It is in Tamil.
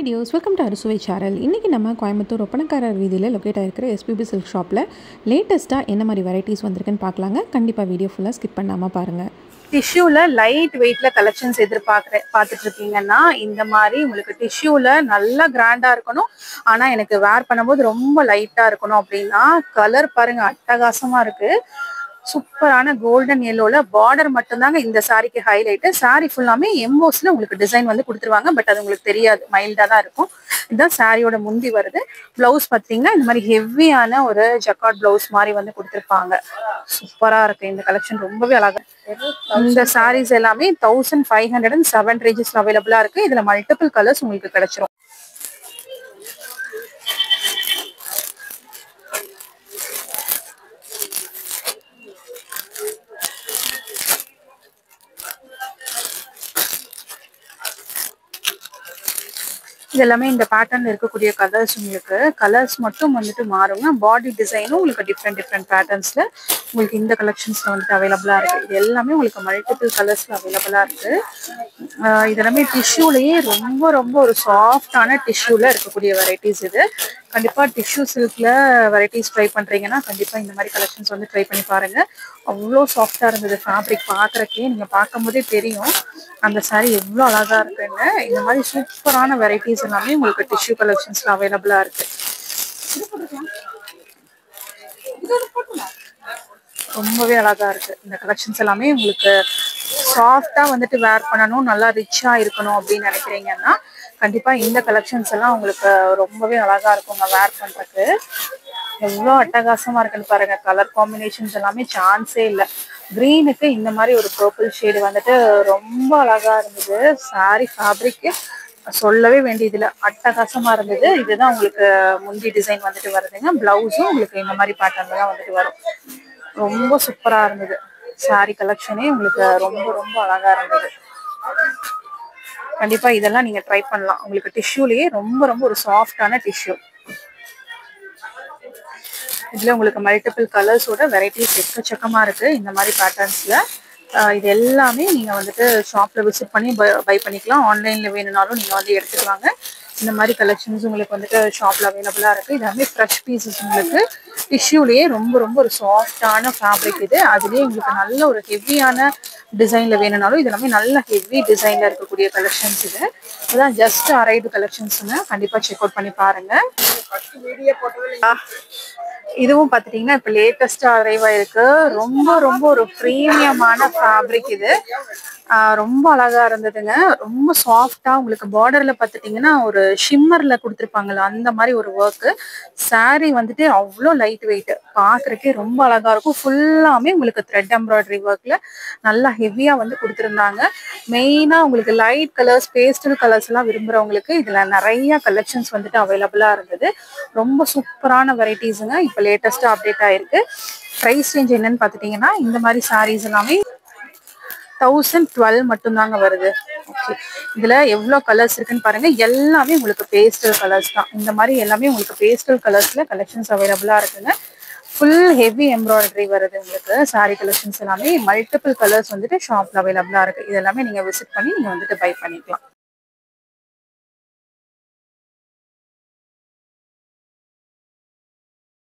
வீடியோஸ் வெல்கம் டு அறுசுவை சேனல். இன்றைக்கி நம்ம கோயம்புத்தூர் ஒப்பனக்காரர் வீதியில் லொக்கேட் ஆகிருக்கிற எஸ்பிபி சில்க் ஷாப்பில் லேட்டஸ்ட்டாக என்ன மாதிரி வெரைட்டிஸ் வந்திருக்குன்னு பார்க்கலாங்க. கண்டிப்பாக வீடியோ ஃபுல்லாக ஸ்கிப் பண்ணாமல் பாருங்கள். டிஷ்யூவில் லைட் வெயிட்டில் கலெக்ஷன்ஸ் பார்த்துட்டு இருக்கீங்கன்னா இந்த மாதிரி உங்களுக்கு டிஷ்யூவில் நல்லா கிராண்டாக இருக்கணும், ஆனால் எனக்கு வேர் பண்ணும்போது ரொம்ப லைட்டாக இருக்கணும் அப்படின்னா கலர் பாருங்கள் அட்டகாசமாக இருக்குது. சூப்பரான கோல்டன் எல்லோல பார்டர் மட்டும்தாங்க இந்த சாரிக்கு ஹைலைட். சாரி ஃபுல்லாமே எம்போஸ்ல உங்களுக்கு டிசைன் வந்து கொடுத்துருவாங்க, பட் அது உங்களுக்கு தெரியாது, மைல்டா தான் இருக்கும். இதுதான் சாரியோட முந்தி வருது. பிளவுஸ் பார்த்தீங்கன்னா இந்த மாதிரி ஹெவியான ஒரு ஜக்கார்ட் பிளவுஸ் மாதிரி வந்து கொடுத்துருப்பாங்க. சூப்பரா இருக்கு இந்த கலெக்ஷன், ரொம்பவே அழகா. இந்த சாரீஸ் எல்லாமே 1507 ரேஞ்சஸ்ல அவைலபிளா இருக்கு. இதுல மல்டிபிள் கலர்ஸ் உங்களுக்கு கிடைச்சிரும். இதெல்லாமே இந்த பேட்டர்ன்ல இருக்கக்கூடிய கலர்ஸ், உங்களுக்கு கலர்ஸ் மட்டும் வந்துட்டு மாறுங்க. பாடி டிசைனும் உங்களுக்கு டிஃப்ரெண்ட் பேட்டர்ன்ஸ்ல உங்களுக்கு இந்த கலெக்ஷன்ஸ்ல வந்துட்டு அவைலபிளா இருக்கு. இது எல்லாமே உங்களுக்கு மல்டிபிள் கலர்ஸ்ல அவைலபிளா இருக்கு. இதெல்லாமே டிஷ்யூலயே ரொம்ப ஒரு சாஃப்டான டிஷ்யூல இருக்கக்கூடிய வெரைட்டிஸ். இது கண்டிப்பா டிஷ்யூ சில்க்ல வெரைட்டிஸ் ட்ரை பண்றீங்கன்னா கண்டிப்பா இந்த மாதிரி கலெக்ஷன்ஸ் வந்து ட்ரை பண்ணி பாருங்க. அவ்வளோ சாஃப்டா இருந்தது ஃபேப்ரிக், பார்க்கறக்கே நீங்க பார்க்கும் போதே தெரியும் அந்த சாரி எவ்வளோ அழகா இருக்குன்னு. இந்த மாதிரி சூப்பரான வெரைட்டிஸ் எல்லாமே உங்களுக்கு டிஷ்யூ கலெக்ஷன்ஸ்ல அவைலபிளா இருக்கு. ரொம்பவே அழகா இருக்கு இந்த கலெக்ஷன்ஸ் எல்லாமே. உங்களுக்கு சாஃப்டா வந்துட்டு வேர் பண்ணணும், நல்லா ரிச்சா இருக்கணும் அப்படின்னு நினைக்கிறீங்கன்னா கண்டிப்பா இந்த கலெக்ஷன்ஸ் எல்லாம் உங்களுக்கு ரொம்பவே அழகா இருக்குங்க வேர் பண்றதுக்கு. எவ்வளோ அட்டகாசமா இருக்குன்னு பாருங்க. கலர் காம்பினேஷன்ஸ் எல்லாமே சான்ஸே இல்லை. கிரீனுக்கு இந்த மாதிரி ஒரு பர்பிள் ஷேடு வந்துட்டு ரொம்ப அழகா இருந்தது. சாரி ஃபேப்ரிக் சொல்லவே வேண்டியதுல அட்டகாசமா இருந்தது. இதுதான் உங்களுக்கு முந்தி டிசைன் வந்துட்டு வருதுங்க. பிளவுஸும் உங்களுக்கு இந்த மாதிரி பேட்டர்ன்ல தான் வந்துட்டு வரும். ரொம்ப சூப்பரா இருந்தது சாரி கலெக்ஷனே, உங்களுக்கு ரொம்ப அழகா இருந்தது. கண்டிப்பா இதெல்லாம் நீங்க ட்ரை பண்ணலாம். உங்களுக்கு டிஷ்யூலயே ரொம்ப ஒரு சாஃப்டான டிஷ்யூ. இதுல உங்களுக்கு மல்டிபிள் கலர்ஸோட வெரைட்டிஸ் எக்கச்சக்கமா இருக்கு இந்த மாதிரி பேட்டர்ன்ஸ்ல. இது எல்லாமே நீங்க வந்துட்டு ஷாப்ல விசிட் பண்ணி பை பண்ணிக்கலாம். ஆன்லைன்ல வேணும்னாலும் நீங்க வந்து எடுத்துக்கலாங்க. இந்த மாதிரி கலெக்ஷன்ஸ் உங்களுக்கு வந்துட்டு ஷாப்ல அவைலபிளா இருக்கு. இது எல்லாமே ஃப்ரெஷ் பீசஸ். உங்களுக்கு டிஷ்யூலயே ரொம்ப ஒரு சாஃப்டான ஃபேப்ரிக் இது. அதுலயே உங்களுக்கு நல்ல ஒரு ஹெவியான டிசைன்ல வேணும்னாலும் இது எல்லாமே நல்ல ஹெவி டிசைன்ல இருக்கக்கூடிய கலெக்ஷன்ஸ். இது அதான் ஜஸ்ட் அரைவ்டு கலெக்ஷன்ஸ்ங்க. கண்டிப்பா செக் அவுட் பண்ணி பாருங்க. இதுவும் பாத்துட்டீங்கன்னா இப்ப லேட்டஸ்டா அரைவ் ஆயிருக்கு. ரொம்ப ஒரு பிரீமியமான ஃபேப்ரிக் இது. ரொம்ப அழகா இருந்ததுங்க. ரொம்ப சாஃப்டா உங்களுக்கு பார்டர்ல பாத்துட்டீங்கன்னா ஒரு ஷிம்மர்ல கொடுத்துருப்பாங்கல்ல அந்த மாதிரி ஒரு ஒர்க். சாரி வந்துட்டு அவ்வளோ லைட் வெயிட், பாக்குறதுக்கே ரொம்ப அழகா இருக்கும். ஃபுல்லாமே உங்களுக்கு த்ரெட் எம்ப்ராய்டரி ஒர்க்ல நல்லா ஹெவியா வந்து கொடுத்துருந்தாங்க. மெயினா உங்களுக்கு லைட் கலர்ஸ், பேஸ்டல் கலர்ஸ் எல்லாம் விரும்புறவங்களுக்கு இதுல நிறைய கலெக்ஷன்ஸ் வந்துட்டு அவைலபிளா இருந்தது. ரொம்ப சூப்பரான வெரைட்டிஸுங்க. இப்ப லேட்டஸ்டா அப்டேட் ஆயிருக்கு. பிரைஸ் ரேஞ்ச் என்னன்னு பாத்துட்டீங்கன்னா இந்த மாதிரி சாரீஸ் எல்லாமே 1012 மட்டும்தாங்க வருது. ஓகே, இதுல எவ்வளவு கலர்ஸ் இருக்குன்னு பாருங்க. எல்லாமே உங்களுக்கு பேஸ்டல் கலர்ஸ் தான். இந்த மாதிரி எல்லாமே உங்களுக்கு பேஸ்டல் கலர்ஸ்ல கலெக்ஷன்ஸ் அவைலபிளா இருக்குங்க. ஃபுல் ஹெவி எம்ப்ராய்டரி வருது உங்களுக்கு. சாரி கலெக்ஷன்ஸ் எல்லாமே மல்டிபிள் கலர்ஸ் வந்துட்டு ஷாப்ல அவைலபிளா இருக்கு. இது எல்லாமே நீங்க விசிட் பண்ணி நீங்க வந்துட்டு பை பண்ணிக்கலாம்.